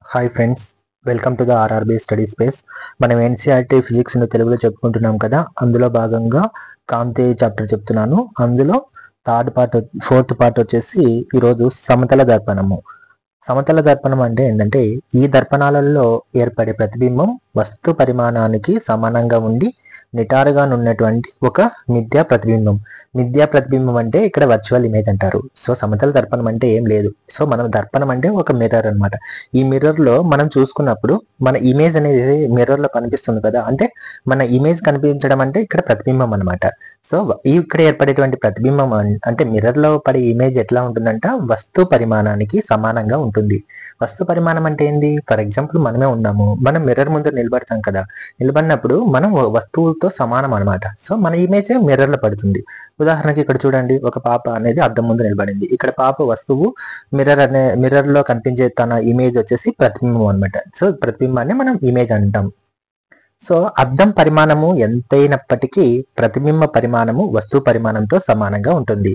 Hi friends, welcome to the RRB study space. మనం NCERT ఫిజిక్స్ను తెలుగులో చెప్పుకుంటున్నాం కదా. అందులో భాగంగా కాంతి చాప్టర్ చెప్తున్నాను. అందులో ఫోర్త్ పార్ట్ వచ్చేసి ఈరోజు సమతల దర్పణము. సమతల దర్పణం అంటే ఏంటంటే, ఈ దర్పణాలలో ఏర్పడే ప్రతిబింబం వస్తు పరిమాణానికి సమానంగా ఉండి నిటారుగా ఉన్నటువంటి ఒక మిథ్యా ప్రతిబింబం. మిథ్యా ప్రతిబింబం అంటే ఇక్కడ వర్చువల్ ఇమేజ్ అంటారు. సో సమతల దర్పణం అంటే ఏం లేదు. సో మనం దర్పణం అంటే ఒక మిర్రర్ అన్నమాట. ఈ మిర్రర్ లో మనం చూసుకున్నప్పుడు మన ఇమేజ్ అనేది మిర్రర్ లో కనిపిస్తుంది కదా, అంటే మన ఇమేజ్ కనిపించడం అంటే ఇక్కడ ప్రతిబింబం అన్నమాట. సో ఇక్కడ ఏర్పడేటువంటి ప్రతిబింబం అంటే మిర్రర్ లో పడే ఇమేజ్ ఎట్లా ఉంటుందంట, వస్తు పరిమాణానికి సమానంగా ఉంటుంది. వస్తు పరిమాణం అంటే ఏంది? ఫర్ ఎగ్జాంపుల్ మనమే ఉన్నాము, మనం మిర్రర్ ముందు నిలబడతాం కదా, నిలబడినప్పుడు మనం వస్తువుతో సమానం అనమాట. సో మన ఇమేజ్ మిర్రర్ లో పడుతుంది. ఉదాహరణకి ఇక్కడ చూడండి, ఒక పాప అనేది అద్దం ముందు నిలబడింది. ఇక్కడ పాప వస్తువు మిర్రర్ లో కనిపించే తన ఇమేజ్ వచ్చేసి ప్రతిబింబం అనమాట. సో ప్రతిబింబాన్ని మనం ఇమేజ్ అంటాం. సో అద్దం పరిమాణము ఎంతైనప్పటికీ ప్రతిబింబ పరిమాణము వస్తువు పరిమాణంతో సమానంగా ఉంటుంది.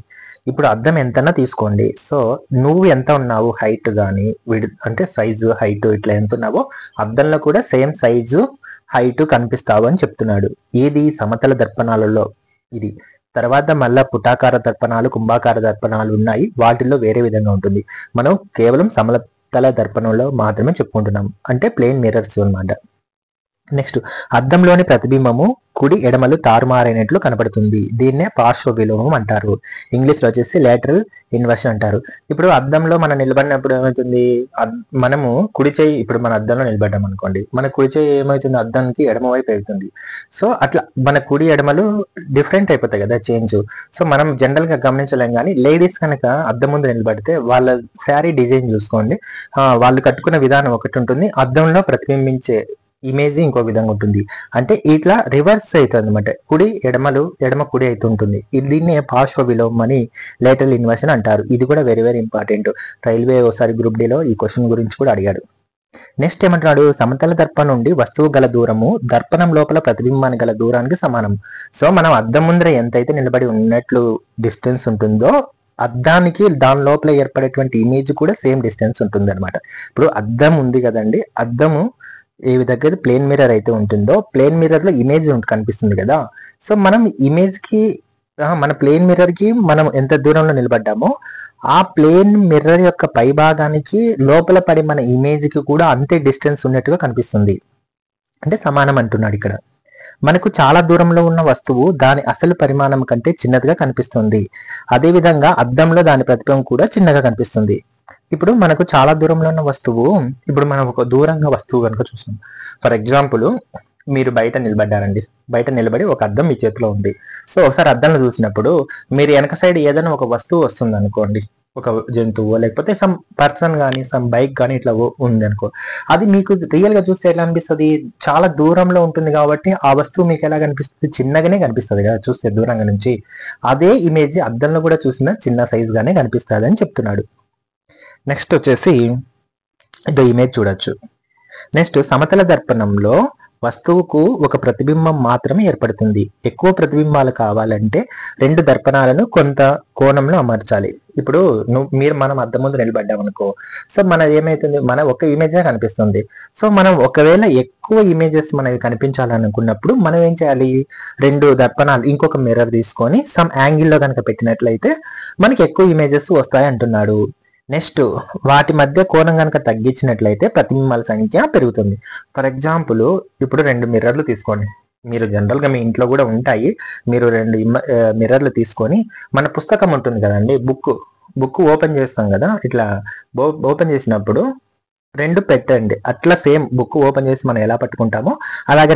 ఇప్పుడు అద్దం ఎంతన్నా తీసుకోండి. సో నువ్వు ఎంత ఉన్నావు, హైట్ కానీ అంటే సైజు హైట్ ఇట్లా ఎంత ఉన్నావో అద్దంలో కూడా సేమ్ సైజు హైట్ కనిపిస్తావు అని చెప్తున్నాడు. ఏది? సమతల దర్పణాలలో ఇది. తర్వాత మళ్ళా పుటాకార దర్పణాలు, కుంభాకార దర్పణాలు ఉన్నాయి. వాటిల్లో వేరే విధంగా ఉంటుంది. మనం కేవలం సమతల దర్పణంలో మాత్రమే చెప్పుకుంటున్నాం, అంటే ప్లెయిన్ మిర్రర్స్ అన్నమాట. నెక్స్ట్, అద్దంలోని ప్రతిబింబము కుడి ఎడమలు తారుమారైనట్లు కనపడుతుంది. దీన్నే పార్శ్వ విలోమం అంటారు. ఇంగ్లీష్ లో వచ్చేసి లేటరల్ ఇన్వర్షన్ అంటారు. ఇప్పుడు అద్దంలో మనం నిలబడినప్పుడు ఏమవుతుంది, మనము కుడి చేయి, ఇప్పుడు మన అద్దంలో నిలబడ్డాం అనుకోండి, మన కుడి చేయి ఏమవుతుంది, అద్దానికి ఎడమ వైపు వెళ్తుంది. సో అట్లా మన కుడి ఎడమలు డిఫరెంట్ అయిపోతాయి కదా, చేంజ్. సో మనం జనరల్ గా గమనించలేం. కానీ లేడీస్ కనుక అద్దం ముందు నిలబడితే వాళ్ళ శారీ డిజైన్ చూసుకోండి, వాళ్ళు కట్టుకున్న విధానం ఒకటి ఉంటుంది, అద్దంలో ప్రతిబింబించే ఇమేజ్ ఇంకో విధంగా ఉంటుంది. అంటే ఇట్లా రివర్స్ అవుతుంది అనమాట. కుడి ఎడమలు, ఎడమ కుడి అవుతుంటుంది. దీన్ని పార్శ్వ విలోమం అని లేటరల్ ఇన్వర్షన్ అంటారు. ఇది కూడా వెరీ వెరీ ఇంపార్టెంట్. రైల్వే ఒకసారి గ్రూప్ డిలో ఈ క్వశ్చన్ గురించి కూడా అడిగాడు. నెక్స్ట్ ఏమంటున్నాడు, సమతల దర్పణం నుండి వస్తువు గల దూరము దర్పణం లోపల ప్రతిబింబానికి గల దూరానికి సమానం. సో మనం అద్దం ముందర ఎంతైతే నిలబడి ఉన్నట్లు డిస్టెన్స్ ఉంటుందో, అద్దానికి దాని లోపల ఏర్పడేటువంటి ఇమేజ్ కూడా సేమ్ డిస్టెన్స్ ఉంటుంది అనమాట. ఇప్పుడు అద్దం ఉంది కదండి, అద్దము ఏ విధంగా ప్లేన్ మిర్రర్ అయితే ఉంటుందో, ప్లేన్ మిర్రర్ లో ఇమేజ్ కనిపిస్తుంది కదా. సో మనం ఇమేజ్ కి, మన ప్లేన్ మిర్రర్ కి మనం ఎంత దూరంలో నిలబడ్డామో, ఆ ప్లేన్ మిర్రర్ యొక్క పై భాగానికి లోపల పడి మన ఇమేజ్ కి కూడా అంతే డిస్టెన్స్ ఉన్నట్టుగా కనిపిస్తుంది. అంటే సమానం అంటున్నాడు ఇక్కడ. మనకు చాలా దూరంలో ఉన్న వస్తువు దాని అసలు పరిమాణం కంటే చిన్నదిగా కనిపిస్తుంది. అదేవిధంగా అద్దంలో దాని ప్రతిబింబం కూడా చిన్నగా కనిపిస్తుంది. ఇప్పుడు మనకు చాలా దూరంలో ఉన్న వస్తువు, ఇప్పుడు మనం ఒక దూరంగా వస్తువు కనుక చూస్తాం. ఫర్ ఎగ్జాంపుల్, మీరు బయట నిలబడ్డారండి, బయట నిలబడి ఒక అద్దం మీ చేతిలో ఉంది. సో ఒకసారి అద్దంలో చూసినప్పుడు మీరు వెనక సైడ్ ఏదైనా ఒక వస్తువు వస్తుంది అనుకోండి, ఒక జంతువు లేకపోతే సమ్ పర్సన్ కానీ సమ్ బైక్ కానీ ఇట్లా ఉంది అనుకో, అది మీకు రియల్ గా చూస్తే ఎలా అనిపిస్తుంది? చాలా దూరంలో ఉంటుంది కాబట్టి ఆ వస్తువు మీకు ఎలా కనిపిస్తుంది? చిన్నగానే కనిపిస్తుంది కదా చూస్తే దూరంగా నుంచి. అదే ఇమేజ్ అద్దంలో కూడా చూసినా చిన్న సైజ్ గానే కనిపిస్తుంది అని చెప్తున్నాడు. నెక్స్ట్ వచ్చేసి ఇదో ఇమేజ్ చూడొచ్చు. నెక్స్ట్, సమతల దర్పణంలో వస్తువుకు ఒక ప్రతిబింబం మాత్రమే ఏర్పడుతుంది. ఎక్కువ ప్రతిబింబాలు కావాలంటే రెండు దర్పణాలను కొంత కోణంలో అమర్చాలి. ఇప్పుడు మనం అద్దం ముందు నిలబడ్డాం అనుకో, సో మనది ఏమైతుంది, మన ఒక ఇమేజ్ కనిపిస్తుంది. సో మనం ఒకవేళ ఎక్కువ ఇమేజెస్ మనకి కనిపించాలనుకున్నప్పుడు మనం ఏం చేయాలి, రెండు దర్పణాలు ఇంకొక మిర్రర్ తీసుకొని సమ్ యాంగిల్లో కనుక పెట్టినట్లయితే మనకి ఎక్కువ ఇమేజెస్ వస్తాయి అంటున్నాడు. నెక్స్ట్, వాటి మధ్య కోణం కనుక తగ్గించినట్లయితే ప్రతిబింబాల సంఖ్య పెరుగుతుంది. ఫర్ ఎగ్జాంపుల్, ఇప్పుడు రెండు మిర్రర్లు తీసుకోండి. మీరు జనరల్గా మీ ఇంట్లో కూడా ఉంటాయి. మీరు రెండు మిర్రర్లు తీసుకొని, మన పుస్తకం ఉంటుంది కదండి, బుక్ ఓపెన్ చేస్తాం కదా, ఇట్లా ఓపెన్ చేసినప్పుడు రెండు పెట్టండి. అట్లా సేమ్ బుక్ ఓపెన్ చేసి మనం ఎలా పట్టుకుంటామో అలాగే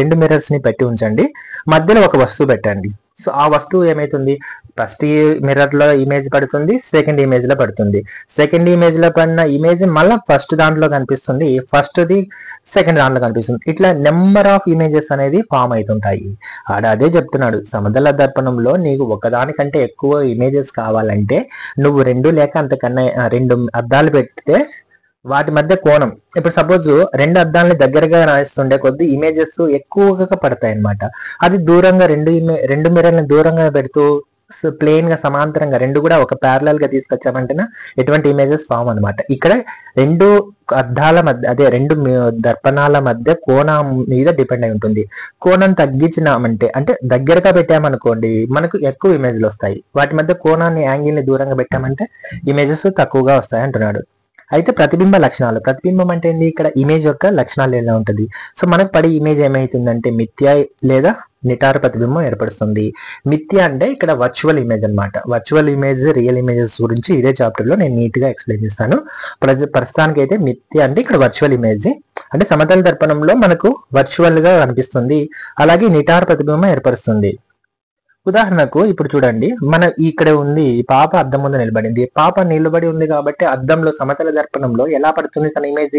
రెండు మిర్రర్స్ ని పెట్టి ఉంచండి. మధ్యలో ఒక వస్తువు పెట్టండి. సో ఆ వస్తువు ఏమైతుంది, ఫస్ట్ మిర్రర్ లో ఇమేజ్ పడుతుంది, సెకండ్ ఇమేజ్ లో పడుతుంది. సెకండ్ ఇమేజ్ లో పడిన ఇమేజ్ మళ్ళీ ఫస్ట్ దాంట్లో కనిపిస్తుంది, ఫస్ట్ది సెకండ్ దాంట్లో కనిపిస్తుంది. ఇట్లా నెంబర్ ఆఫ్ ఇమేజెస్ అనేది ఫామ్ అవుతుంటాయి. అదే చెప్తున్నాడు, సమతల దర్పణంలో నీకు ఒకదానికంటే ఎక్కువ ఇమేజెస్ కావాలంటే నువ్వు రెండు లేక అంతకన్నా రెండు అద్దాలు పెడితే వాటి మధ్య కోణం, ఇప్పుడు సపోజ్ రెండు అద్దాలని దగ్గరగా రాస్తుండే కొద్ది ఇమేజెస్ ఎక్కువగా పడతాయి అనమాట. అది దూరంగా రెండు మిర్రర్ని దూరంగా పెడుతూ ప్లెయిన్ గా సమాంతరంగా రెండు కూడా ఒక ప్యారలల్ గా తీసుకొచ్చామంటేనే ఎటువంటి ఇమేజెస్ ఫామ్ అనమాట. ఇక్కడ రెండు అద్దాల మధ్య అదే రెండు దర్పణాల మధ్య కోణం మీద డిపెండ్ అయి ఉంటుంది. కోణం తగ్గించినామంటే అంటే దగ్గరగా పెట్టామనుకోండి మనకు ఎక్కువ ఇమేజ్లు వస్తాయి. వాటి మధ్య కోణాన్ని యాంగిల్ ని దూరంగా పెట్టామంటే ఇమేజెస్ తక్కువగా వస్తాయి అంటున్నాడు. అయితే ప్రతిబింబ లక్షణాలు, ప్రతిబింబం అంటే ఏంటి, ఇక్కడ ఇమేజ్ యొక్క లక్షణాలు ఎలా ఉంటుంది. సో మనకు పడే ఇమేజ్ ఏమైతుందంటే మిథ్య లేదా నిటారు ప్రతిబింబం ఏర్పడుతుంది. మిథ్య అంటే ఇక్కడ వర్చువల్ ఇమేజ్ అనమాట. వర్చువల్ ఇమేజ్, రియల్ ఇమేజెస్ గురించి ఇదే చాప్టర్ లో నేను నీట్ గా ఎక్స్ప్లెయిన్ చేస్తాను. ప్రస్తుతానికి అయితే మిథ్య అంటే ఇక్కడ వర్చువల్ ఇమేజ్ అంటే సమతల దర్పణంలో మనకు వర్చువల్ గా కనిపిస్తుంది, అలాగే నిటారు ప్రతిబింబం ఏర్పరుస్తుంది. ఉదాహరణకు ఇప్పుడు చూడండి, మన ఇక్కడ ఉంది పాప అద్దం ముందు నిలబడింది. పాప నిలబడి ఉంది కాబట్టి అద్దంలో సమతల దర్పణంలో ఎలా పడుతుంది తన ఇమేజ్,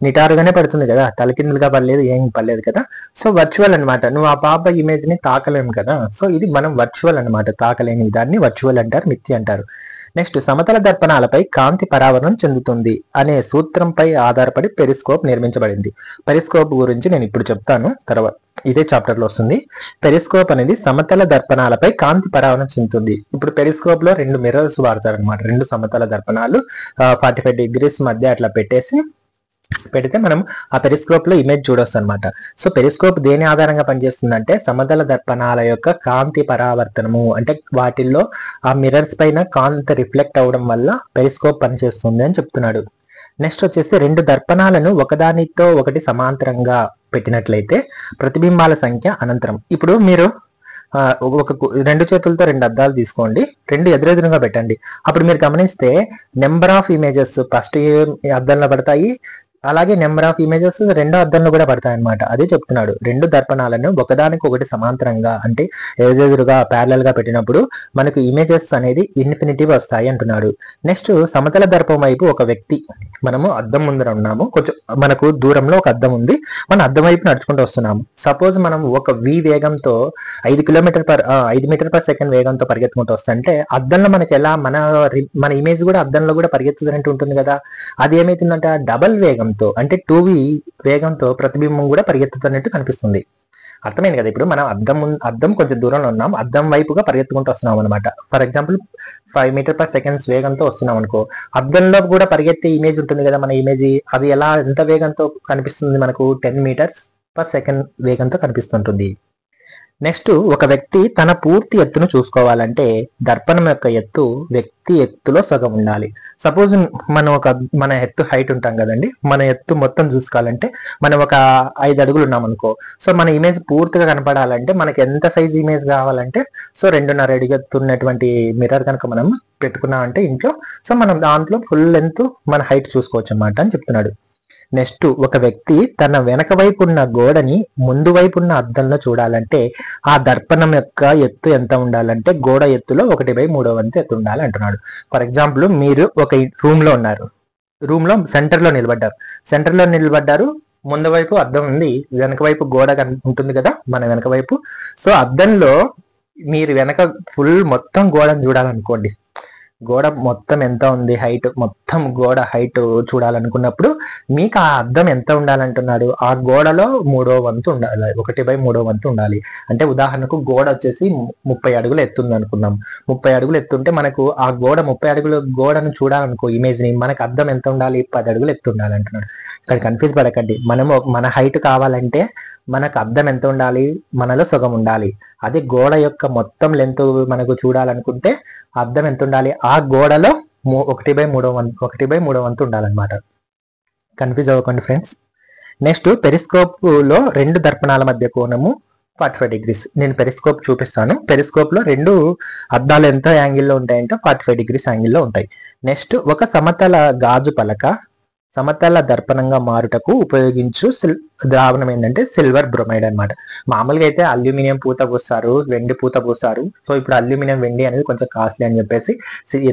నిటారుగానే పడుతుంది కదా, తలకిందులుగా పడలేదు, ఏం పడలేదు కదా. సో వర్చువల్ అనమాట. నువ్వు ఆ పాప ఇమేజ్ ని తాకలేము కదా. సో ఇది మనం వర్చువల్ అనమాట, తాకలేని దాన్ని వర్చువల్ అంటారు, మిథ్య అంటారు. నెక్స్ట్, సమతల దర్పణాలపై కాంతి పరావరణం చెందుతుంది అనే సూత్రంపై ఆధారపడి పెరిస్కోప్ నిర్మించబడింది. పెరిస్కోప్ గురించి నేను ఇప్పుడు చెప్తాను, తర్వాత ఇదే చాప్టర్ లో వస్తుంది. పెరిస్కోప్ అనేది సమతల దర్పణాలపై కాంతి పరావరణం చెందుతుంది. ఇప్పుడు పెరిస్కోప్ లో రెండు మిర్రర్స్ వాడతారు అనమాట. రెండు సమతల దర్పణాలు 45 degrees మధ్య అట్లా పెడితే మనం ఆ పెరిస్కోప్ లో ఇమేజ్ చూడొచ్చు అనమాట. సో పెరిస్కోప్ దేని ఆధారంగా పనిచేస్తుందంటే సమతల దర్పణాల యొక్క కాంతి పరావర్తనము, అంటే వాటిల్లో ఆ మిర్రర్స్ పైన కాంతి రిఫ్లెక్ట్ అవడం వల్ల పెరిస్కోప్ పనిచేస్తుంది అని చెప్తున్నాడు. నెక్స్ట్ వచ్చేసి రెండు దర్పణాలను ఒకదానితో ఒకటి సమాంతరంగా పెట్టినట్లయితే ప్రతిబింబాల సంఖ్య అనంతరం. ఇప్పుడు మీరు రెండు చేతులతో రెండు అద్దాలు తీసుకోండి, రెండు ఎదురెదురుగా పెట్టండి. అప్పుడు మీరు గమనిస్తే నెంబర్ ఆఫ్ ఇమేజెస్ ఫస్ట్ అద్దంలో పడతాయి, అలాగే నెంబర్ ఆఫ్ ఇమేజెస్ రెండో అద్దంలో కూడా పడతాయి అనమాట. అదే చెప్తున్నాడు, రెండు దర్పణాలను ఒకదానికి ఒకటి సమాంతరంగా అంటే ఎదురుగా ప్యారలల్ గా పెట్టినప్పుడు మనకు ఇమేజెస్ అనేది ఇన్ఫినిటీ వస్తాయి అంటున్నాడు. నెక్స్ట్, సమతల దర్పం వైపు ఒక వ్యక్తి, మనము అద్దం ముందర ఉన్నాము, కొంచెం మనకు దూరంలో ఒక అద్దం ఉంది, మన అద్దం వైపు నడుచుకుంటూ వస్తున్నాము. సపోజ్ మనం ఒక v వేగంతో 5 మీటర్ పర్ సెకండ్ వేగంతో పరిగెత్తుకుంటూ వస్తుంటే అద్దంలో మనకి ఎలా మన ఇమేజ్ కూడా అద్దంలో కూడా పరిగెత్తుతున్నట్టు ఉంటుంది కదా. అది ఏమైతుందంటే డబల్ వేగం అంటే 2v వేగంతో ప్రతిబింబం కూడా పరిగెత్తుతున్నట్టు కనిపిస్తుంది. అర్థమైంది కదా. ఇప్పుడు మనం అద్దం కొంచెం దూరంలో ఉన్నాం, అద్దం వైపుగా పరిగెత్తుకుంటూ వస్తున్నాం అనమాట. For example 5 meter per seconds వేగంతో వస్తున్నాం అనుకో, అద్దంలో కూడా పరిగెత్తే ఇమేజ్ ఉంటుంది కదా మన ఇమేజ్, అది ఎంత వేగంతో కనిపిస్తుంది మనకు 10 మీటర్స్ పర్ సెకండ్ వేగంతో కనిపిస్తుంటుంది. నెక్స్ట్, ఒక వ్యక్తి తన పూర్తి ఎత్తును చూసుకోవాలంటే దర్పణం యొక్క ఎత్తు వ్యక్తి ఎత్తులో సగం ఉండాలి. సపోజ్ మన ఎత్తు హైట్ ఉంటాం కదండి, మన ఎత్తు మొత్తం చూసుకోవాలంటే మనం ఒక 5 అడుగులు ఉన్నాం అనుకో. సో మన ఇమేజ్ పూర్తిగా కనపడాలంటే మనకి ఎంత సైజ్ ఇమేజ్ కావాలంటే, సో 2.5 అడుగు ఎత్తున్నటువంటి మిర్రర్ కనుక మనం పెట్టుకున్నామంటే ఇంట్లో, సో మనం దాంట్లో ఫుల్ లెంత్ మన హైట్ చూసుకోవచ్చు అన్నమాట అని చెప్తున్నాడు. నెక్స్ట్, ఒక వ్యక్తి తన వెనక వైపు ఉన్న గోడని ముందు వైపు ఉన్న అద్దంలో చూడాలంటే ఆ దర్పణం యొక్క ఎత్తు ఎంత ఉండాలంటే గోడ ఎత్తులో 1/3 వంతు ఎత్తు ఉండాలి అంటున్నాడు. ఫర్ ఎగ్జాంపుల్, మీరు ఒక రూమ్ లో ఉన్నారు, రూమ్ లో సెంటర్ లో నిలబడ్డారు, ముందు వైపు అద్దం ఉంది, వెనక వైపు గోడ ఉంటుంది కదా మన వెనక వైపు. సో అద్దంలో మీరు వెనక ఫుల్ మొత్తం గోడను చూడాలనుకోండి, గోడ మొత్తం ఎంత ఉంది హైట్, మొత్తం గోడ హైట్ చూడాలనుకున్నప్పుడు మీకు ఆ అద్దం ఎంత ఉండాలంటున్నాడు, ఆ గోడలో 3వ వంతు ఉండాలి, 1/3 వంతు ఉండాలి. అంటే ఉదాహరణకు గోడ వచ్చేసి 30 అడుగులు ఎత్తుంది అనుకుందాం. 30 అడుగులు ఎత్తుంటే మనకు ఆ గోడ 30 అడుగుల గోడను చూడాలనుకో ఇమేజ్ ని, మనకు అద్దం ఎంత ఉండాలి, 10 అడుగులు ఎత్తు ఉండాలి అంటున్నాడు. ఇక్కడ కన్ఫ్యూజ్ పడకండి, మన హైట్ కావాలంటే మనకు అద్దం ఎంత ఉండాలి, మనలో సగం ఉండాలి. అదే గోడ యొక్క మొత్తం లెంత్ మనకు చూడాలనుకుంటే అద్దం ఎంత ఉండాలి, ఆ గోడలో 1/3 వంతు ఉండాలన్నమాట. కన్ఫ్యూజ్ అవ్వకండి ఫ్రెండ్స్. నెక్స్ట్, పెరిస్కోప్ లో రెండు దర్పణాల మధ్య కోణము 45 degrees. నేను పెరిస్కోప్ చూపిస్తాను. పెరిస్కోప్ లో రెండు అద్దాలు ఎంత యాంగిల్లో ఉంటాయంటే 45 degrees యాంగిల్లో ఉంటాయి. నెక్స్ట్, ఒక సమతల గాజు పలక సమతల దర్పణంగా మారుటకు ఉపయోగించు ద్రావణం ఏంటంటే సిల్వర్ బ్రోమైడ్ అనమాట. మామూలుగా అయితే అల్యూమినియం పూత పూస్తారు, వెండి పూత పూస్తారు. సో ఇప్పుడు అల్యూమినియం, వెండి అనేది కొంచెం కాస్ట్లీ అని చెప్పేసి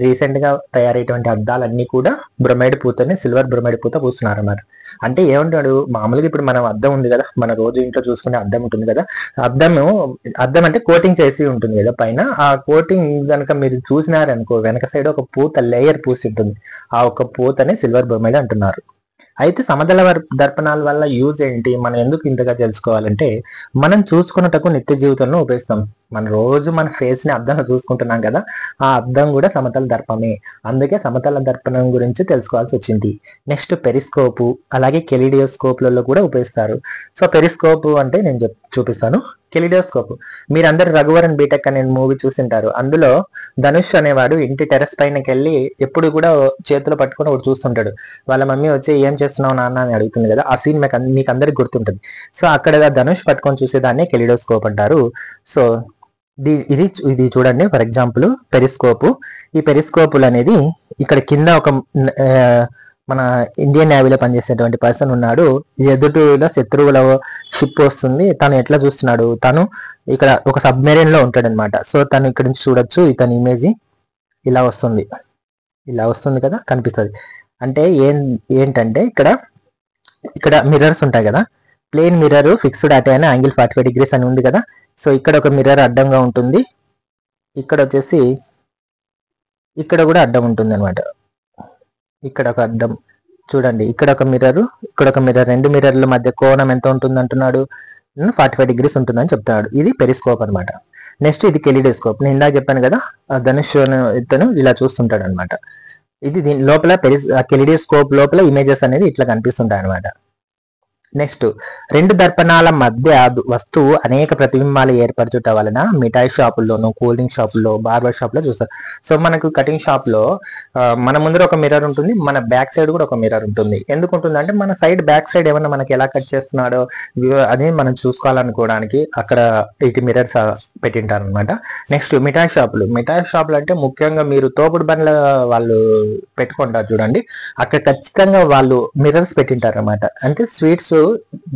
రీసెంట్ గా తయారైనటువంటి అద్దాలన్నీ కూడా బ్రోమైడ్ పూతని, సిల్వర్ బ్రోమైడ్ పూత పూస్తున్నారు అన్నమాట. అంటే ఏమంటాడు, మామూలుగా ఇప్పుడు మనం అద్దం ఉంది కదా, మన రోజు ఇంట్లో చూసుకునే అద్దం ఉంటుంది కదా, అద్దం అంటే కోటింగ్ చేసి ఉంటుంది కదా పైన. ఆ కోటింగ్ కనుక మీరు చూసినారనుకో, వెనక సైడ్ ఒక పూత లేయర్ పూసి ఉంటుంది, ఆ ఒక పూతని సిల్వర్ బ్రోమైడ్ అంటున్నారు. అయితే సమతల దర్పణాల వల్ల యూజ్ ఏంటి, మనం ఎందుకు ఇంతగా తెలుసుకోవాలంటే మనం చూసుకున్నటకు నిత్య జీవితంలో ఉపయోగిస్తాం. మన రోజు మన ఫేస్ ని అద్దంలో చూసుకుంటున్నాం కదా, ఆ అద్దం కూడా సమతల దర్పమే. అందుకే సమతల దర్పణం గురించి తెలుసుకోవాల్సి వచ్చింది. నెక్స్ట్ పెరిస్కోపు, అలాగే కెలిడియోస్కోప్లలో కూడా ఉపయోగిస్తారు. సో పెరిస్కోప్ అంటే నేను చూపిస్తాను. కెలిడియోస్కోప్ మీరందరూ రఘువరన్ బీటెక్ అనే మూవీ చూసింటారు. అందులో ధనుష్ అనేవాడు ఇంటి టెర్రస్ పైనకి వెళ్ళి ఎప్పుడు కూడా చేతులు పట్టుకొని ఒకటి చూస్తుంటాడు. వాళ్ళ మమ్మీ వచ్చి ఏం చేస్తున్నావు నాన్న అని అడుగుతుంది కదా, ఆ సీన్ మీకు అందరికి గుర్తుంటుంది. సో అక్కడ ధనుష్ పట్టుకొని చూసేదాన్ని కెలిడోస్కోప్ అంటారు. సో ఇది చూడండి, ఫర్ ఎగ్జాంపుల్ పెరిస్కోప్. ఈ పెరిస్కోపులు అనేది ఇక్కడ కింద ఒక మన ఇండియన్ నేవీలో పనిచేసేటువంటి పర్సన్ ఉన్నాడు. ఎదుటిలో శత్రువుల షిప్ వస్తుంది, తను ఎట్లా చూస్తున్నాడు, తను ఇక్కడ ఒక సబ్మెరీన్ లో ఉంటాడు అనమాట. సో తను ఇక్కడ నుంచి చూడొచ్చు, ఇతని ఇమేజ్ ఇలా వస్తుంది కదా, కనిపిస్తుంది. అంటే ఏంటంటే ఇక్కడ మిర్రర్స్ ఉంటాయి కదా, ప్లేన్ మిర్రర్ ఫిక్స్డ్ అట్ అయినా యాంగిల్ 45 degrees అని ఉంది కదా. సో ఇక్కడ ఒక మిర్రర్ అడ్డంగా ఉంటుంది, ఇక్కడ వచ్చేసి ఇక్కడ కూడా అడ్డం ఉంటుంది అనమాట. ఇక్కడ ఒక అద్దం చూడండి, ఇక్కడ ఒక మిర్రర్, ఇక్కడ ఒక మిర్రర్, రెండు మిర్రర్ల మధ్య కోణం ఎంత ఉంటుంది అంటున్నాడు, 45 degrees ఉంటుందని చెప్తున్నాడు. ఇది పెరిస్కోప్ అనమాట. నెక్స్ట్ ఇది కెలిడోస్కోప్. నేను ఇందాక చెప్పాను కదా, ధనుష్ ఇతను ఇలా చూస్తుంటాడు అనమాట. ఇది దీని లోపల కెలిడోస్కోప్ లోపల ఇమేజెస్ అనేది ఇట్లా కనిపిస్తుంటాయి అనమాట. నెక్స్ట్ రెండు దర్పణాల మధ్య వస్తువు అనేక ప్రతిబింబాలు ఏర్పరచుట వలన మిఠాయి షాపుల్లోనూ, కూల్ డ్రింక్ షాపుల్లో, బార్బర్ షాప్ లో చూస్తారు. సో మనకు కటింగ్ షాప్ లో మన ముందర ఒక మిర్రర్ ఉంటుంది, మన బ్యాక్ సైడ్ కూడా ఒక మిర్రర్ ఉంటుంది. ఎందుకు ఉంటుంది అంటే మన సైడ్ బ్యాక్ సైడ్ ఏమన్నా మనకి ఎలా కట్ చేస్తున్నాడో అని మనం చూసుకోవాలనుకోవడానికి అక్కడ ఇటు మిర్రర్స్ పెట్టింటారు అనమాట. నెక్స్ట్ మిఠాయి షాపులు అంటే ముఖ్యంగా మీరు తోపుడు బండ్ల వాళ్ళు పెట్టుకుంటారు చూడండి, అక్కడ ఖచ్చితంగా వాళ్ళు మిర్రర్స్ పెట్టింటారు అనమాట. అంటే స్వీట్స్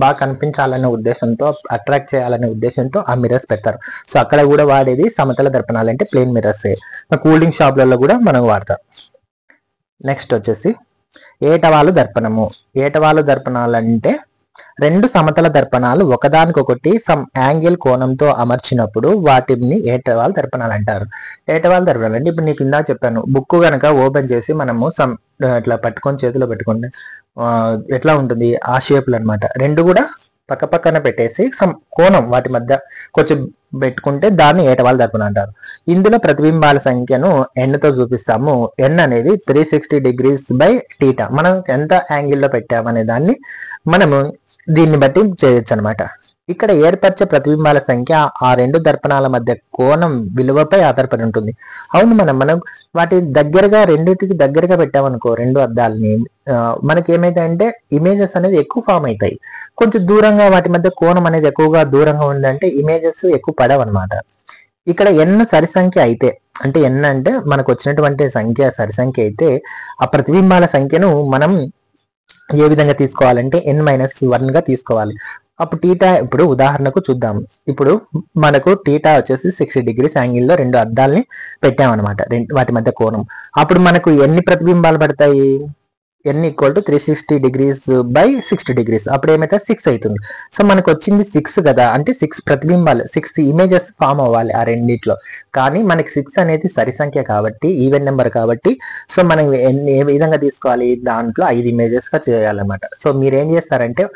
బాగా కనిపించాలనే ఉద్దేశంతో, అట్రాక్ట్ చేయాలనే ఉద్దేశంతో ఆ మిర్రర్స్ పెడతారు. సో అక్కడ కూడా వాడేది సమతల దర్పణాలు, అంటే ప్లేన్ మిర్రర్స్. కూల్ డ్రింక్ షాప్లలో కూడా మనం వాడతాం. నెక్స్ట్ వచ్చేసి ఏటవాలు దర్పణాలు అంటే రెండు సమతల దర్పణాలు ఒకదానికొకటి సమ్ యాంగిల్ కోణంతో అమర్చినప్పుడు వాటిని ఏటవాలు దర్పణాలు అంటారు. ఏటవాలు దర్పణాలు అంటే ఇప్పుడు నీకు ఇందాక చెప్పాను, బుక్ కనుక ఓపెన్ చేసి మనము ఇట్లా పట్టుకొని చేతిలో పెట్టుకుంటే ఎట్లా ఉంటుంది, ఆ షేప్లు అనమాట. రెండు కూడా పక్క పక్కన పెట్టేసి సమ్ కోణం వాటి మధ్య కొంచెం పెట్టుకుంటే దాన్ని ఏటవాలు దర్పణం అంటారు. ఇందులో ప్రతిబింబాల సంఖ్యను ఎన్తో చూపిస్తాము. ఎన్ అనేది 360 degrees బై టీటా. మనం ఎంత యాంగిల్లో పెట్టామనే దాన్ని మనము దీన్ని బట్టి చేయొచ్చు అనమాట. ఇక్కడ ఏర్పరిచే ప్రతిబింబాల సంఖ్య ఆ రెండు దర్పణాల మధ్య కోణం విలువపై ఆధారపడి ఉంటుంది. అవును, మనం వాటి రెండింటికి దగ్గరగా పెట్టామనుకో రెండు అద్దాలని, మనకి ఏమైతాయంటే ఇమేజెస్ అనేది ఎక్కువ ఫామ్ అవుతాయి. కొంచెం దూరంగా వాటి మధ్య కోణం అనేది ఎక్కువగా దూరంగా ఉందంటే ఇమేజెస్ ఎక్కువ పడవన్నమాట. ఇక్కడ ఎన్ సరి సంఖ్య అయితే, అంటే ఎన్ అంటే మనకు వచ్చినటువంటి సంఖ్య సరి సంఖ్య అయితే ఆ ప్రతిబింబాల సంఖ్యను మనం ఏ విధంగా తీసుకోవాలంటే n-1 గా తీసుకోవాలి. అప్పుడు టీటా, ఇప్పుడు ఉదాహరణకు చూద్దాం. ఇప్పుడు మనకు టీటా వచ్చేసి 60 degrees యాంగిల్లో రెండు అద్దాలని పెట్టామన్నమాట, వాటి మధ్య కోణం. అప్పుడు మనకు ఎన్ని ప్రతిబింబాలు పడతాయి, n = 360 degrees బై 60 degrees. అప్పుడు ఏమైతే 6 అవుతుంది. సో మనకు వచ్చింది 6 కదా, అంటే 6 ప్రతిబింబాలు, 6 ఇమేజెస్ ఫామ్ అవ్వాలి ఆ రెండిట్లో. కానీ మనకి 6 అనేది సరి సంఖ్య కాబట్టి, ఈవెన్ నెంబర్ కాబట్టి, సో మనం ఏ విధంగా తీసుకోవాలి, దాంట్లో 5 ఇమేజెస్ గా చేయాలన్నమాట. సో మీరు ఏం చేస్తారంటే,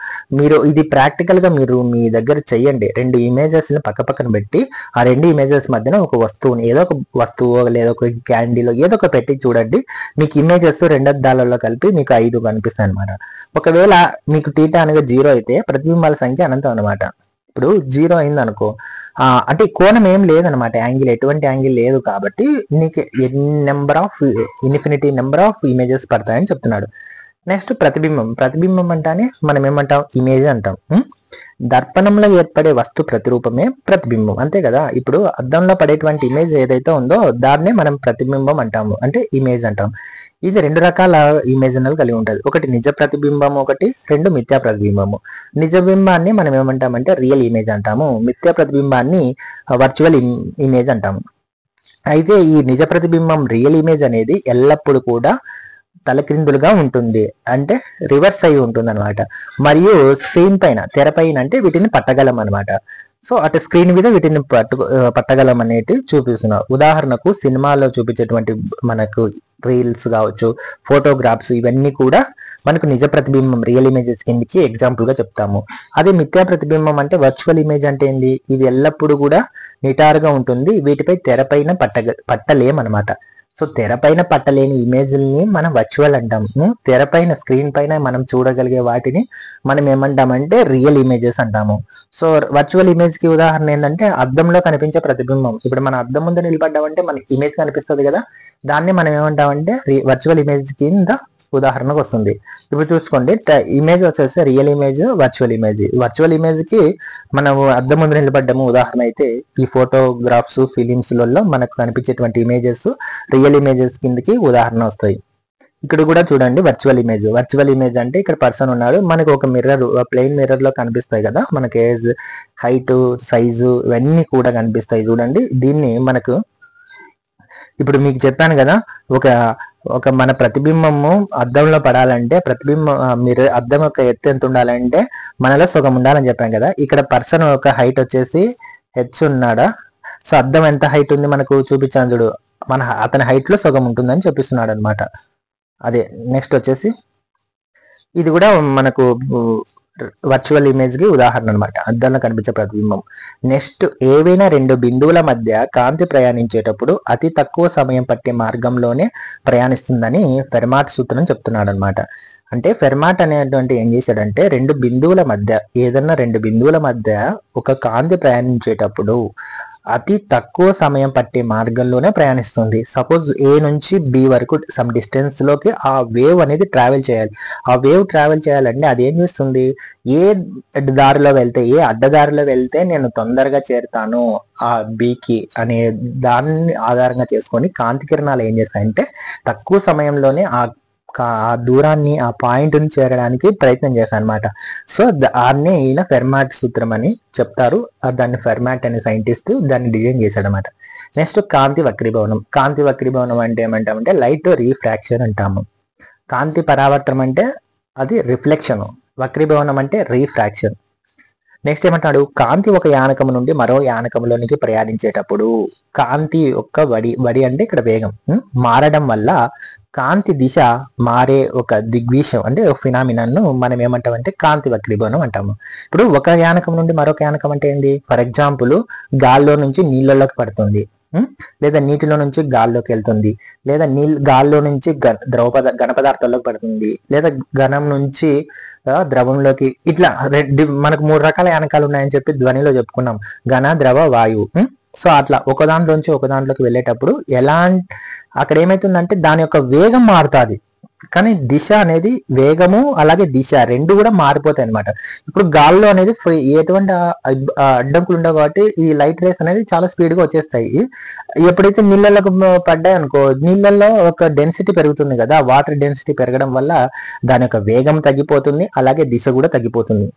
మీరు ఇది ప్రాక్టికల్ గా మీరు మీ దగ్గర చెయ్యండి. రెండు ఇమేజెస్ ని పక్క పక్కన పెట్టి ఆ రెండు ఇమేజెస్ మధ్యన ఒక వస్తువుని, ఏదో ఒక వస్తువు లేదా ఒక క్యాండిల్ ఏదో ఒక పెట్టి చూడండి, మీకు ఇమేజెస్ రెండు అద్దాలలో కలిపి మీకు 5 కనిపిస్తాయి అనమాట. ఒకవేళ మీకు టీటా అనేది 0 అయితే ప్రతిబింబాల సంఖ్య అనంతం అనమాట. ఇప్పుడు 0 అయింది అనుకో, అంటే కోణం ఏం లేదనమాట, యాంగిల్ ఎటువంటి యాంగిల్ లేదు కాబట్టి నీకు ఇన్ఫినిటీ నెంబర్ ఆఫ్ ఇమేజెస్ పడతాయని చెప్తున్నాడు. నెక్స్ట్ ప్రతిబింబం అంటానే మనం ఏమంటాం, ఇమేజ్ అంటాం. దర్పణంలో ఏర్పడే వస్తు ప్రతిరూపమే ప్రతిబింబం, అంతే కదా. ఇప్పుడు అద్దంలో పడేటువంటి ఇమేజ్ ఏదైతే ఉందో దాన్నే మనం ప్రతిబింబం అంటాము, అంటే ఇమేజ్ అంటాం. ఇది రెండు రకాల ఇమేజ్ అనేది కలిగి ఉంటుంది. ఒకటి నిజ ప్రతిబింబం, రెండు మిథ్యా ప్రతిబింబము. నిజ బింబాన్ని మనం ఏమంటామంటే రియల్ ఇమేజ్ అంటాము, మిథ్యా ప్రతిబింబాన్ని వర్చువల్ ఇమేజ్ అంటాము. అయితే ఈ నిజ ప్రతిబింబం రియల్ ఇమేజ్ అనేది ఎల్లప్పుడూ కూడా తలక్రిందులుగా ఉంటుంది, అంటే రివర్స్ అయి ఉంటుంది అనమాట. మరియు స్క్రీన్ పైన, తెరపైన అంటే వీటిని పట్టగలం అనమాట. సో అటు స్క్రీన్ మీద వీటిని పట్టగలం అనేటి చూపిస్తున్నారు. ఉదాహరణకు సినిమాలో చూపించేటువంటి మనకు రీల్స్ కావచ్చు, ఫోటోగ్రాఫ్స్, ఇవన్నీ కూడా మనకు నిజ ప్రతిబింబం రియల్ ఇమేజెస్ కిందకి ఎగ్జాంపుల్ గా చెప్తాము. అదే మిథ్యా ప్రతిబింబం అంటే వర్చువల్ ఇమేజ్ అంటే ఏంది, ఇది ఎల్లప్పుడూ కూడా నిటారుగా ఉంటుంది, వీటిపై తెరపైన పట్టలేమన్నమాట. సో తెరపైన పట్టలేని ఇమేజ్ని మనం వర్చువల్ అంటాము. తెరపైన స్క్రీన్ పైన మనం చూడగలిగే వాటిని మనం ఏమంటామంటే రియల్ ఇమేజెస్ అంటాము. సో వర్చువల్ ఇమేజ్ కి ఉదాహరణ ఏంటంటే అద్దంలో కనిపించే ప్రతిబింబం. ఇప్పుడు మన అద్దం ముందు నిలబడ్డామంటే మనకి ఇమేజ్ కనిపిస్తుంది కదా, దాన్ని మనం ఏమంటామంటే వర్చువల్ ఇమేజ్ కింద ఉదాహరణకు వస్తుంది. ఇప్పుడు చూసుకోండి, ఇమేజ్ వచ్చేసి real image, virtual image. Virtual image కి మనం అద్దం ముందు నిలబడ్డము ఉదాహరణ అయితే, ఈ ఫోటోగ్రాఫ్స్ ఫిలిమ్స్లలో మనకు కనిపించేటువంటి ఇమేజెస్ రియల్ ఇమేజెస్ కిందకి ఉదాహరణ వస్తాయి. ఇక్కడ కూడా చూడండి వర్చువల్ ఇమేజ్. వర్చువల్ ఇమేజ్ అంటే ఇక్కడ పర్సన్ ఉన్నాడు, మనకు ఒక మిర్రర్, ప్లెయిన్ మిర్రర్ లో కనిపిస్తాయి కదా, మనకి ఏజ్, హైట్, సైజు ఇవన్నీ కూడా కనిపిస్తాయి చూడండి. దీన్ని మనకు ఇప్పుడు మీకు చెప్పాను కదా, ఒక మన ప్రతిబింబము అద్దంలో పడాలంటే మీరు అద్దం యొక్క ఎత్తు ఎంత ఉండాలంటే మనలో సగం ఉండాలని చెప్పాను కదా. ఇక్కడ పర్సన్ ఒక హైట్ వచ్చేసి హెచ్ ఉన్నాడా, సో అద్దం ఎంత హైట్ ఉంది మనకు చూపించాను చూడు, అతని హైట్ లో సగం ఉంటుందని చూపిస్తున్నాడు అనమాట. అదే నెక్స్ట్ వచ్చేసి ఇది కూడా మనకు వర్చువల్ ఇమేజ్ కి ఉదాహరణ అనమాట, అద్దంలో కనిపించే ప్రతిబింబం. నెక్స్ట్, ఏవైనా రెండు బిందువుల మధ్య కాంతి ప్రయాణించేటప్పుడు అతి తక్కువ సమయం పట్టే మార్గంలోనే ప్రయాణిస్తుందని ఫెర్మాట్ సూత్రం చెప్తున్నాడు అనమాట. అంటే ఫెర్మాట్ అనేటువంటి ఏం చేశాడంటే రెండు బిందువుల మధ్య ఒక కాంతి ప్రయాణించేటప్పుడు అతి తక్కువ సమయం పట్టే మార్గంలోనే ప్రయాణిస్తుంది. సపోజ్ ఏ నుంచి బి వరకు సమ్ డిస్టెన్స్ లోకి ఆ వేవ్ అనేది ట్రావెల్ చేయాలి. ఆ వేవ్ ట్రావెల్ చేయాలంటే అది ఏం చేస్తుంది, ఏ అడ్డదారిలో వెళ్తే నేను తొందరగా చేరుతాను ఆ బికి అనే దాన్ని ఆధారంగా చేసుకొని కాంతి కిరణాలు ఏం చేస్తాయంటే తక్కువ సమయంలోనే ఆ దూరాన్ని, ఆ పాయింట్ ని చేరడానికి ప్రయత్నం చేశాను అనమాట. సో దాన్ని ఈయన ఫెర్మాట్ సూత్రం అని చెప్తారు. దాన్ని ఫెర్మాట్ అనే సైంటిస్ట్ దాన్ని డిజైన్ చేశాడు అనమాట. నెక్స్ట్, కాంతి వక్రీభవనం. కాంతి వక్రీభవనం అంటే ఏమంటామంటే లైట్ రీఫ్రాక్షన్ అంటాము. కాంతి పరావర్తనం అంటే అది రిఫ్లెక్షన్, వక్రీభవనం అంటే రీఫ్రాక్షన్. నెక్స్ట్ ఏమంటాడు, కాంతి ఒక యానకము నుండి మరో యానకంలోనికి ప్రయాణించేటప్పుడు కాంతి యొక్క వడి అంటే ఇక్కడ వేగం మారడం వల్ల కాంతి దిశ మారే ఒక దిగ్విషయం అంటే ఫినామినన్ మనం ఏమంటామంటే కాంతి వక్రీభవనం అంటాము. ఇప్పుడు ఒక యానకం నుండి మరొక యానకం అంటే ఏంటి, ఫర్ ఎగ్జాంపుల్ గాల్లో నుంచి నీళ్ళలోకి పడుతుంది, లేదా నీటిలో నుంచి గాల్లోకి వెళ్తుంది, లేదా గాల్లో నుంచి ఘన పదార్థాల్లోకి పడుతుంది, లేదా ఘనం నుంచి ద్రవంలోకి, ఇట్లా మనకు 3 రకాల యానకాలు ఉన్నాయని చెప్పి ధ్వనిలో చెప్పుకున్నాం, ఘన, ద్రవ, వాయువు. సో అట్లా ఒక దాంట్లోంచి ఒక దాంట్లోకి వెళ్ళేటప్పుడు అక్కడ ఏమైతుందంటే దాని యొక్క వేగం మారుతుంది, కానీ దిశ అనేది వేగము అలాగే దిశ రెండు కూడా మారిపోతాయి అనమాట. ఇప్పుడు గాల్లో అనేది ఎటువంటి అడ్డంకులు ఉండవు కాబట్టి ఈ లైట్ రేస్ అనేది చాలా స్పీడ్ గా వచ్చేస్తాయి. ఎప్పుడైతే నీళ్ళకు పడ్డాయి అనుకో, నీళ్ళల్లో ఒక డెన్సిటీ పెరుగుతుంది కదా, వాటర్ డెన్సిటీ పెరగడం వల్ల దాని యొక్క వేగం తగ్గిపోతుంది, అలాగే దిశ కూడా తగ్గిపోతుంది.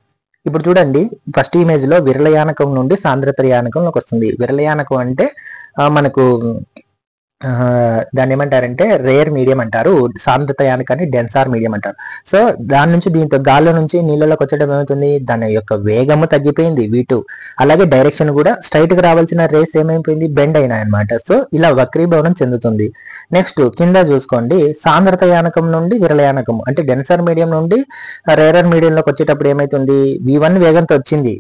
ఇప్పుడు చూడండి, ఫస్ట్ ఇమేజ్ లో విరళయానకం నుండి సాంద్రత యానకంలోకి వస్తుంది. విరళయానకం అంటే మనకు దాన్ని ఏమంటారంటే రేర్ మీడియం అంటారు, సాంద్రత యానకాన్ని డెన్సార్ మీడియం అంటారు. సో దాని నుంచి దీంతో గాల్లో నుంచి నీళ్ళలోకి వచ్చేటం ఏమవుతుంది, దాని యొక్క వేగము తగ్గిపోయింది V2, అలాగే డైరెక్షన్ కూడా స్ట్రైట్ గా రావాల్సిన రేస్ ఏమైపోయింది, బెండ్ అయినాయి అనమాట. సో ఇలా వక్రీభవనం చెందుతుంది. నెక్స్ట్ కింద చూసుకోండి, సాంద్రత యానకం నుండి విరళయానకం అంటే డెన్సార్ మీడియం నుండి రేరర్ మీడియంలోకి వచ్చేటప్పుడు ఏమైతుంది, V1 వేగంతో వచ్చింది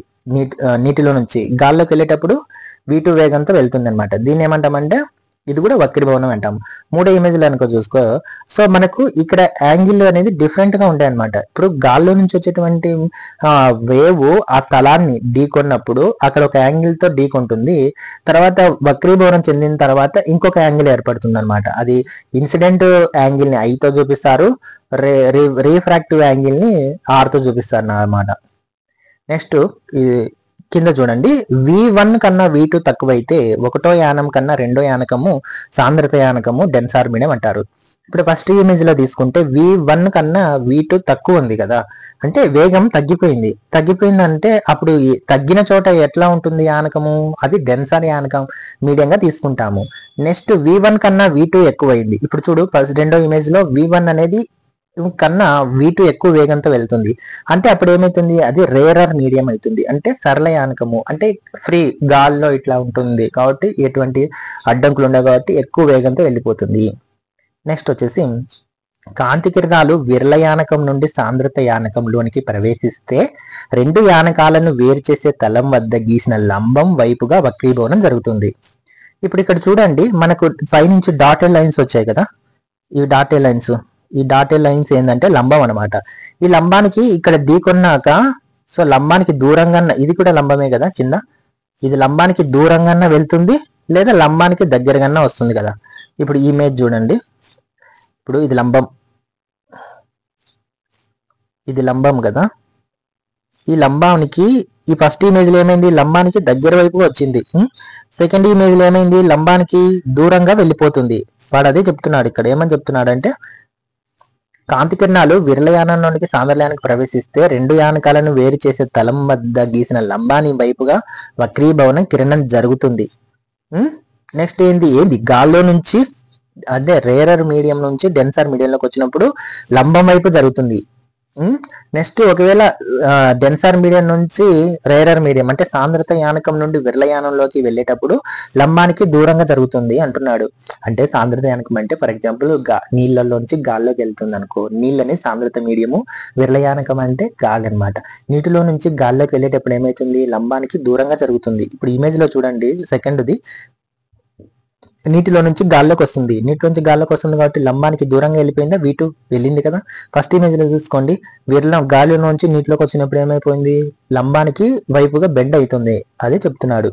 నీటిలో నుంచి, గాల్లోకి వెళ్ళేటప్పుడు V2 వేగంతో వెళ్తుంది అనమాట. దీన్ని ఏమంటామంటే ఇది కూడా వక్రీభవనం అంటాము. 3 ఇమేజ్లు అనుకో చూసుకో. సో మనకు ఇక్కడ యాంగిల్ అనేది డిఫరెంట్ గా ఉంటాయి అనమాట. ఇప్పుడు గాల్లో నుంచి వచ్చేటువంటి వేవ్ ఆ తలాన్ని ఢీకొన్నప్పుడు అక్కడ ఒక యాంగిల్ తో ఢీకొంటుంది, తర్వాత వక్రీభవనం చెందిన తర్వాత ఇంకొక యాంగిల్ ఏర్పడుతుంది అనమాట. అది ఇన్సిడెంట్ యాంగిల్ ని I తో చూపిస్తారు, రీఫ్రాక్టివ్ యాంగిల్ ని R తో చూపిస్తారు అన్నమాట. నెక్స్ట్ కింద చూడండి, V1 కన్నా V2 తక్కువైతే ఒకటో యానం కన్నా రెండో యానకము సాంద్రత యానకము డెన్సార్ మీడియం అంటారు. ఇప్పుడు ఫస్ట్ ఇమేజ్ లో తీసుకుంటే V1 కన్నా V2 తక్కువ ఉంది కదా, అంటే వేగం తగ్గిపోయిందంటే అప్పుడు తగ్గిన చోట ఎట్లా ఉంటుంది యానకము, అది డెన్సార్ యానకం మీడియంగా తీసుకుంటాము. నెక్స్ట్ V1 కన్నా V2 ఎక్కువైంది. ఇప్పుడు చూడు, రెండో ఇమేజ్ లో V1 అనేది కన్నా V2 ఎక్కువ వేగంతో వెళ్తుంది. అంటే అప్పుడు ఏమైతుంది, అది రేరర్ మీడియం అవుతుంది. అంటే సరళ యానకము, అంటే ఫ్రీ గాల్లో ఇట్లా ఉంటుంది కాబట్టి ఎటువంటి అడ్డంకులు ఉండవు కాబట్టి ఎక్కువ వేగంతో వెళ్ళిపోతుంది. నెక్స్ట్ వచ్చేసి కాంతి కిరణాలు విరళ యానకం నుండి సాంద్రత యానకంలోనికి ప్రవేశిస్తే రెండు యానకాలను వేరు చేసే తలం వద్ద గీసిన లంబం వైపుగా వక్రీభవనం జరుగుతుంది. ఇప్పుడు ఇక్కడ చూడండి, మనకు పైనుంచి డాటెడ్ లైన్స్ వచ్చాయి కదా, ఈ డాటెడ్ లైన్స్ ఏంటంటే లంబం అనమాట. ఈ లంబానికి ఇక్కడ ఢీకొన్నాక, సో లంబానికి దూరంగా, ఇది కూడా లంబమే కదా కింద, ఇది లంబానికి దూరంగా వెళ్తుంది లేదా లంబానికి దగ్గరగా వస్తుంది కదా. ఇప్పుడు ఈ ఇమేజ్ చూడండి, ఇప్పుడు ఇది లంబం కదా. ఈ లంబానికి ఈ ఫస్ట్ ఇమేజ్ లో ఏమైంది, లంబానికి దగ్గర వైపు వచ్చింది. సెకండ్ ఇమేజ్ లో ఏమైంది, లంబానికి దూరంగా వెళ్ళిపోతుంది. వాడు అదే చెప్తున్నాడు ఇక్కడ. ఏమని చెప్తున్నాడంటే కాంతి కిరణాలు విరళ యానంలోనికి సాంద్రయానికి ప్రవేశిస్తే రెండు యానకాలను వేరు చేసే తలం వద్ద గీసిన లంబాని వైపుగా వక్రీభవనం కిరణం జరుగుతుంది. నెక్స్ట్ ఏంది గాల్లో నుంచి, అదే రేరర్ మీడియం నుంచి డెన్సర్ మీడియంలోకి వచ్చినప్పుడు లంబం వైపు జరుగుతుంది. నెక్స్ట్ ఒకవేళ డెన్సర్ మీడియం నుంచి రేరర్ మీడియం అంటే సాంద్రత యానకం నుండి విరళ యానంలోకి వెళ్ళేటప్పుడు లంబానికి దూరంగా జరుగుతుంది అంటున్నాడు. అంటే సాంద్రత యానకం అంటే ఫర్ ఎగ్జాంపుల్ నీళ్ళలోంచి గాల్లోకి వెళ్తుంది అనుకో, నీళ్ళని సాంద్రత మీడియము, విరళ యానకం అంటే గాలి అనమాట. నీటిలో నుంచి గాల్లోకి వెళ్ళేటప్పుడు ఏమైతుంది, లంబానికి దూరంగా జరుగుతుంది. ఇప్పుడు ఇమేజ్ లో చూడండి, సెకండ్ది నీటిలో నుంచి గాల్లోకి వస్తుంది, కాబట్టి లంబానికి దూరంగా వెళ్ళిపోయిందా, V2 వెళ్ళింది కదా. ఫస్ట్ ఇమేజ్ లో చూసుకోండి, గాలిలో నుంచి నీటిలోకి వచ్చినప్పుడు ఏమైపోయింది, లంబానికి వైపుగా బెండ్ అవుతుంది, అదే చెప్తున్నాడు.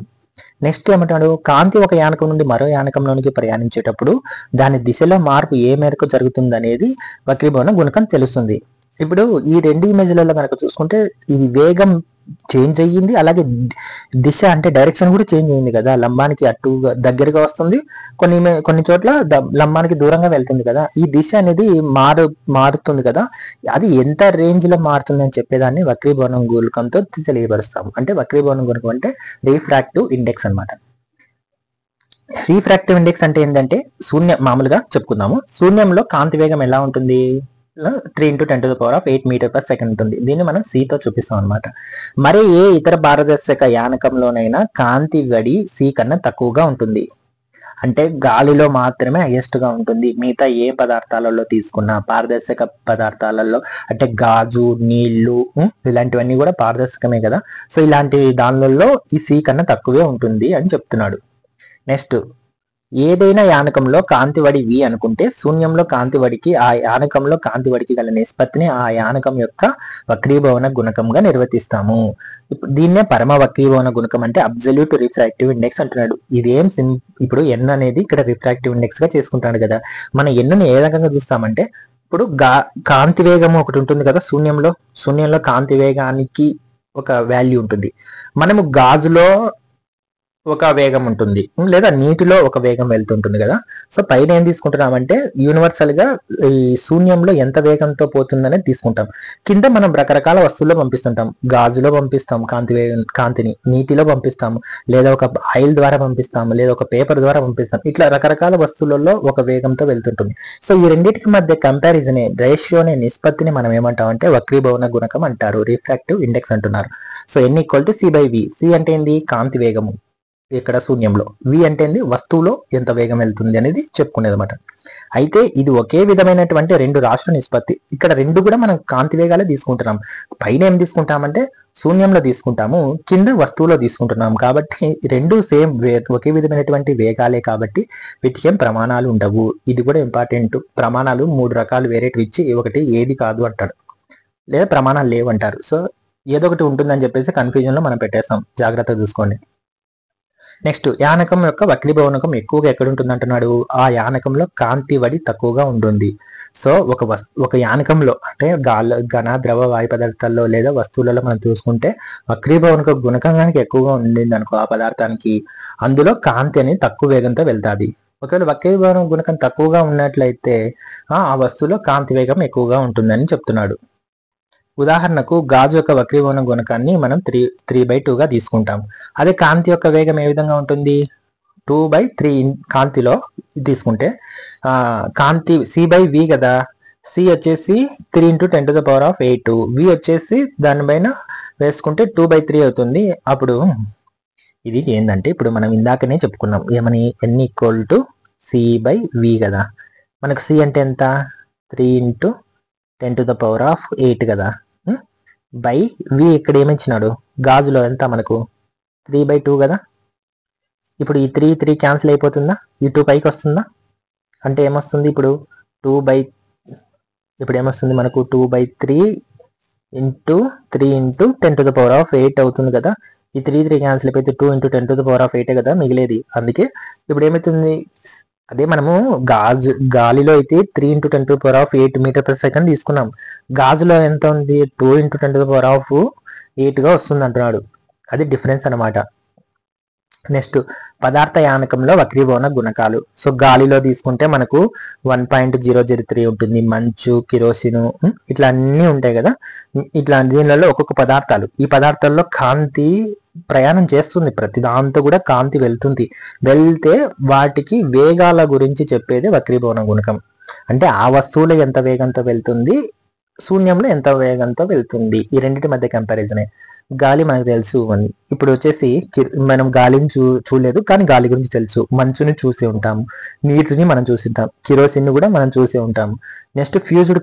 నెక్స్ట్ ఏమంటాడు, కాంతి ఒక యానకం నుండి మరో యానకంలోనికి ప్రయాణించేటప్పుడు దాని దిశలో మార్పు ఏ మేరకు జరుగుతుంది అనేది వక్రీభవన గుణకం తెలుస్తుంది. ఇప్పుడు ఈ రెండు ఇమేజ్లలో కనుక చూసుకుంటే ఇది వేగం చేంజ్ అయ్యింది, అలాగే దిశ అంటే డైరెక్షన్ కూడా చేంజ్ అయింది కదా. లంబానికి అటుగా దగ్గరగా వస్తుంది, కొన్ని చోట్ల లంబానికి దూరంగా వెళ్తుంది కదా. ఈ దిశ అనేది మారుతుంది కదా, అది ఎంత రేంజ్ లో మారుతుంది అని చెప్పేదాన్ని వక్రీభవనం గుణకంతో తెలియపరుస్తాము. అంటే వక్రీభవనం గుణకం అంటే రిఫ్రాక్టివ్ ఇండెక్స్ అనమాట. రిఫ్రాక్టివ్ ఇండెక్స్ అంటే ఏంటంటే మామూలుగా చెప్పుకుందాము, శూన్యంలో కాంతి వేగం ఎలా ఉంటుంది, 3 × 10⁸ మీటర్/సెకండ్ ఉంటుంది. దీన్ని మనం C తో చూపిస్తాం అనమాట. మరి ఏ ఇతర పారదర్శక యానకంలోనైనా కాంతి వడి C కన్నా తక్కువగా ఉంటుంది. అంటే గాలిలో మాత్రమే హైయెస్ట్ గా ఉంటుంది. మిగతా ఏ పదార్థాలలో తీసుకున్నా, పారదర్శక పదార్థాలలో అంటే గాజు, నీళ్లు, ఇలాంటివన్నీ కూడా పారదర్శకమే కదా. సో ఇలాంటి దానిలలో ఈ C కన్నా తక్కువే ఉంటుంది అని చెప్తున్నాడు. నెక్స్ట్, ఏదైనా యానకంలో కాంతివడి V అనుకుంటే శూన్యంలో కాంతివడికి ఆ యానకంలో కాంతివడికి గల నిష్పత్తిని ఆ యానకం యొక్క వక్రీభవన గుణకంగా నిర్వచిస్తాము. దీన్నే పరమ వక్రీభవన గుణకం అంటే అబ్సల్యూట్ రిఫ్రాక్టివ్ ఇండెక్స్ అంటున్నాడు. ఇదేం ఇప్పుడు N అనేది ఇక్కడ రిఫ్రాక్టివ్ ఇండెక్స్ గా చేసుకుంటాడు కదా. మనం N ఏ రకంగా చూస్తామంటే, ఇప్పుడు కాంతి వేగము ఒకటి ఉంటుంది కదా శూన్యంలో కాంతి వేగానికి ఒక వాల్యూ ఉంటుంది. మనము గాజులో ఒక వేగం ఉంటుంది, లేదా నీటిలో ఒక వేగం వెళ్తుంటుంది కదా. సో పైన ఏం తీసుకుంటున్నామంటే యూనివర్సల్ గా ఈ శూన్యంలో ఎంత వేగంతో పోతుందనేది తీసుకుంటాం. కింద మనం రకరకాల వస్తువుల్లో పంపిస్తుంటాం, గాజులో పంపిస్తాం కాంతిని, నీటిలో పంపిస్తాము, లేదా ఒక ఆయిల్ ద్వారా పంపిస్తాము, లేదా ఒక పేపర్ ద్వారా పంపిస్తాం. ఇట్లా రకరకాల వస్తువులలో ఒక వేగంతో వెళ్తుంటుంది. సో ఈ రెండింటికి మధ్య కంపారిజన్ రేషియోనే నిష్పత్తిని మనం ఏమంటామంటే వక్రీభవన గుణకం అంటారు, రిఫ్రాక్టివ్ ఇండెక్స్ అంటున్నారు. So N = C/V. C అంటే ఏంది, కాంతి వేగము ఇక్కడ శూన్యంలో, V అంటే ఏంది, వస్తువులో ఎంత వేగం వెళ్తుంది అనేది చెప్పుకునేది అనమాట. అయితే ఇది ఒకే విధమైనటువంటి రెండు రాశుల నిష్పత్తి. ఇక్కడ రెండు కూడా మనం కాంతి వేగాలే తీసుకుంటున్నాం. పైన ఏం తీసుకుంటామంటే శూన్యంలో తీసుకుంటాము, కింద వస్తువులో తీసుకుంటున్నాం. కాబట్టి రెండు సేమ్ ఒకే విధమైనటువంటి వేగాలే కాబట్టి వీటికి ఏం ప్రమాణాలు ఉండవు. ఇది కూడా ఇంపార్టెంట్. ప్రమాణాలు 3 రకాలు వేరేటివి ఇచ్చి ఒకటి ఏది కాదు అంటాడు, లేదా ప్రమాణాలు లేవంటారు. సో ఏదో ఒకటి ఉంటుందని చెప్పేసి కన్ఫ్యూజన్ లో మనం పెట్టేస్తాం, జాగ్రత్తగా చూసుకోండి. నెక్స్ట్, యానకం యొక్క వక్రీభవనకం ఎక్కువగా ఎక్కడ ఉంటుంది అంటున్నాడు, ఆ యానకంలో కాంతి వడి తక్కువగా ఉంటుంది. సో ఒక యానకంలో అంటే ఘన ద్రవ వాయు పదార్థాల్లో లేదా వస్తువులలో మనం చూసుకుంటే వక్రీభవనక గుణకానికి ఎక్కువగా ఉండింది అనుకో ఆ పదార్థానికి, అందులో కాంతి అనేది తక్కువ వేగంతో వెళ్తాది. ఒకవేళ వక్రీభవన గుణకం తక్కువగా ఉన్నట్లయితే ఆ వస్తువులో కాంతి వేగం ఎక్కువగా ఉంటుందని చెప్తున్నాడు. ఉదాహరణకు గాజు యొక్క వక్రీభవన గుణకాన్ని మనం 3/2గా తీసుకుంటాం. అదే కాంతి యొక్క వేగం ఏ విధంగా ఉంటుంది, 2/3 కాంతిలో తీసుకుంటే కాంతి C/V కదా. సి వచ్చేసి 3 × 10⁸ వి వచ్చేసి దానిపైన వేసుకుంటే 2/3 అవుతుంది. అప్పుడు ఇది ఏంటంటే ఇప్పుడు మనం ఇందాకనే చెప్పుకున్నాం ఏమని n = c/v కదా. మనకు సి అంటే ఎంత 3 × 10⁸ కదా. బై వి ఇక్కడ ఏమిచ్చినాడు గాజులో ఎంత మనకు 3/2 కదా. ఇప్పుడు ఈ 3 క్యాన్సిల్ అయిపోతుందా, ఈ 2 పైకి వస్తుందా, అంటే ఏమొస్తుంది ఇప్పుడు ఇప్పుడు ఏమొస్తుంది మనకు 2/3 × 3 × 10⁸ అవుతుంది కదా. ఈ 3 క్యాన్సిల్ అయిపోతే 2 × 10⁸ కదా మిగిలేది. అందుకే ఇప్పుడు ఏమవుతుంది, అదే మనము గాలిలో అయితే 3 × 10⁸ m/s తీసుకున్నాం. గాజులో ఎంత ఉంది 2 × 10⁸ గా వస్తుంది అంటున్నాడు. అది డిఫరెన్స్ అనమాట. నెక్స్ట్ పదార్థ యానకంలో వక్రీభవన గుణకాలు. సో గాలిలో తీసుకుంటే మనకు 1.003 ఉంటుంది. మంచు, కిరోసిన్ ఇట్లా అన్నీ ఉంటాయి కదా. ఇట్లా దీనిలో ఒక్కొక్క పదార్థాలు, ఈ పదార్థాల్లో కాంతి ప్రయాణం చేస్తుంది, ప్రతి దాంతో కూడా కాంతి వెళ్తే వాటికి వేగాల గురించి చెప్పేది వక్రీభవన గుణకం. అంటే ఆ వస్తువులో ఎంత వేగంతో వెళ్తుంది, శూన్యంలో ఎంత వేగంతో వెళ్తుంది, ఈ రెండింటి మధ్య కంపారిజనే. గాలి మనకు తెలుసు. ఇప్పుడు వచ్చేసి మనం గాలిని చూడలేదు కానీ గాలి గురించి తెలుసు. మంచుని చూసి ఉంటాము, నీటిని మనం చూసి ఉంటాం, కిరోసిన్ కూడా మనం చూసి ఉంటాము. నెక్స్ట్ ఫ్యూజ్డ్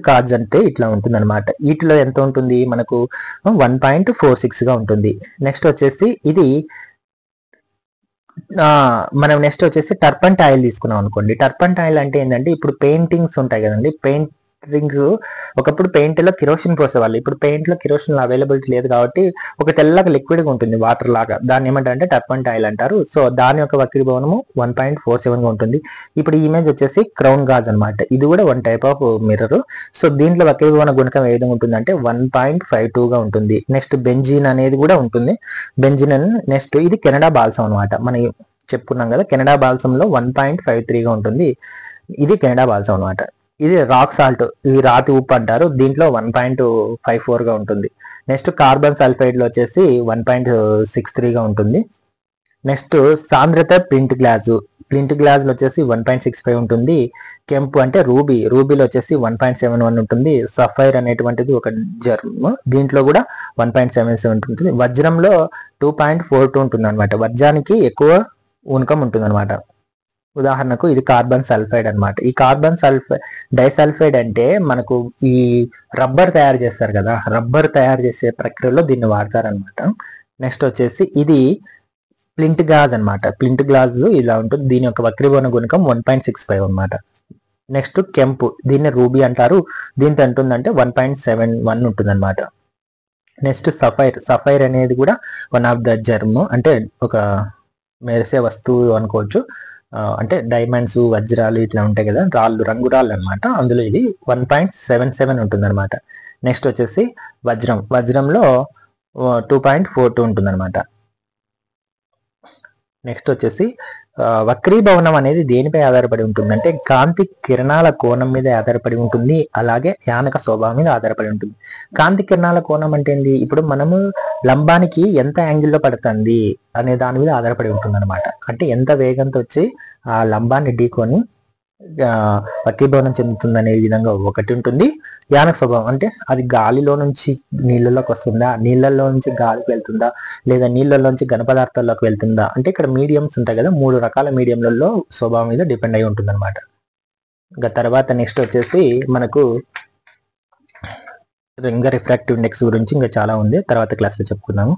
కార్డ్స్ అంటే ఇట్లా ఉంటుంది అనమాట. వీటిలో ఎంత ఉంటుంది మనకు 1.46 గా ఉంటుంది. నెక్స్ట్ వచ్చేసి ఇది మనం నెక్స్ట్ వచ్చేసి టర్పంటైల్ తీసుకున్నాం అనుకోండి. టర్పంటైల్ అంటే ఏంటంటే ఇప్పుడు పెయింటింగ్స్ ఉంటాయి కదండి, ఒకప్పుడు పెయింట్ లో కిరోసిన్ పోసేవాళ్ళు. ఇప్పుడు పెయింట్ లో కిరోసిన్ అవైలబిలిటీ లేదు కాబట్టి ఒక తెల్లగా లిక్విడ్ గా ఉంటుంది, వాటర్ లాగా. దాన్ని ఏమంటారంటే టర్పంటైల్ అంటారు. సో దాని యొక్క వక్రీభవనము 1.47 గా ఉంటుంది. ఇప్పుడు ఈ ఇమేజ్ వచ్చేసి క్రౌన్ గాజ్ అనమాట. ఇది కూడా one type of mirror. So దీంట్లో వక్రీభవన గుణకం ఏ విధంగా ఉంటుందంటే 1.52 గా ఉంటుంది. నెక్స్ట్ బెంజిన్ అనేది కూడా ఉంటుంది. బెంజిన్ నెక్స్ట్ ఇది కెనడా బాల్సం అనమాట. మనం చెప్పుకున్నాం కదా, కెనడా బాల్సంలో 1.53 గా ఉంటుంది. ఇది కెనడా బాల్సం అనమాట. ఇది రాక్ సాల్ట్, ఇది రాతి ఉప్పు అంటారు. దీంట్లో 1.54 గా ఉంటుంది. నెక్స్ట్ కార్బన్ సల్ఫైడ్ లో వచ్చేసి 1.63 గా ఉంటుంది. నెక్స్ట్ సాంద్రత ప్రింట్ గ్లాస్ లో వచ్చేసి 1.65 ఉంటుంది. కెంపు అంటే రూబీలో వచ్చేసి 1.71 ఉంటుంది. సఫైర్ అనేటువంటిది ఒక జర్మ్, దీంట్లో కూడా 1.77 ఉంటుంది. వజ్రంలో 2.42 ఉంటుంది అనమాట. వజ్రానికి ఎక్కువ ఉణకం ఉంటుంది అనమాట. ఉదాహరణకు ఇది కార్బన్ సల్ఫైడ్ అనమాట. ఈ కార్బన్ డైసల్ఫైడ్ అంటే మనకు ఈ రబ్బర్ తయారు చేస్తారు కదా, రబ్బర్ తయారు చేసే ప్రక్రియలో దీన్ని వాడతారనమాట. నెక్స్ట్ వచ్చేసి ఇది ప్లింట్ గ్లాస్ అనమాట. ప్లింట్ గ్లాస్ ఇలా ఉంటుంది. దీని యొక్క వక్రీభవన గుణకం 1.65 అనమాట. నెక్స్ట్ కెంపు, దీన్ని రూబీ అంటారు. దీంతో ఉంటుందంటే 1.71 ఉంటుంది అనమాట. నెక్స్ట్ సఫైర్ అనేది కూడా వన్ ఆఫ్ ద జర్మ్, అంటే ఒక మెరిసే వస్తువు అనుకోవచ్చు. అంటే డైమండ్స్, వజ్రాలు ఇట్లా ఉంటాయి కదా, రంగు రాళ్ళు అనమాట. అందులో ఇది 1.77 ఉంటుంది అనమాట. నెక్స్ట్ వచ్చేసి వజ్రంలో 2.42 ఉంటుంది అనమాట. నెక్స్ట్ వచ్చేసి వక్రీభవనం అనేది దేనిపై ఆధారపడి ఉంటుంది అంటే కాంతి కిరణాల కోణం మీద ఆధారపడి ఉంటుంది, అలాగే యానక స్వభావం మీద ఆధారపడి ఉంటుంది. కాంతి కిరణాల కోణం అంటే ఏంటి, ఇప్పుడు మనము లంబానికి ఎంత యాంగిల్లో పడుతుంది అనే దాని మీద ఆధారపడి ఉంటుంది అనమాట. అంటే ఎంత వేగంతో వచ్చి ఆ లంబాన్ని ఢీకొని వక్రీభవనం చెందుతుంది అనే విధంగా ఒకటి ఉంటుంది. యానక స్వభావం అంటే అది గాలిలో నుంచి నీళ్ళలోకి వస్తుందా, నీళ్ళల్లో నుంచి గాలికి వెళ్తుందా, లేదా నీళ్ళలోంచి ఘన పదార్థాల్లోకి వెళ్తుందా, అంటే ఇక్కడ మీడియంస్ ఉంటాయి కదా, 3 రకాల మీడియంలలో స్వభావం మీద డిపెండ్ అయి ఉంటుంది అనమాట. ఇంకా తర్వాత నెక్స్ట్ వచ్చేసి మనకు ఇంకా రిఫ్రాక్టివ్ ఇండెక్స్ గురించి ఇంకా చాలా ఉంది, తర్వాత క్లాస్లో చెప్పుకుందాము.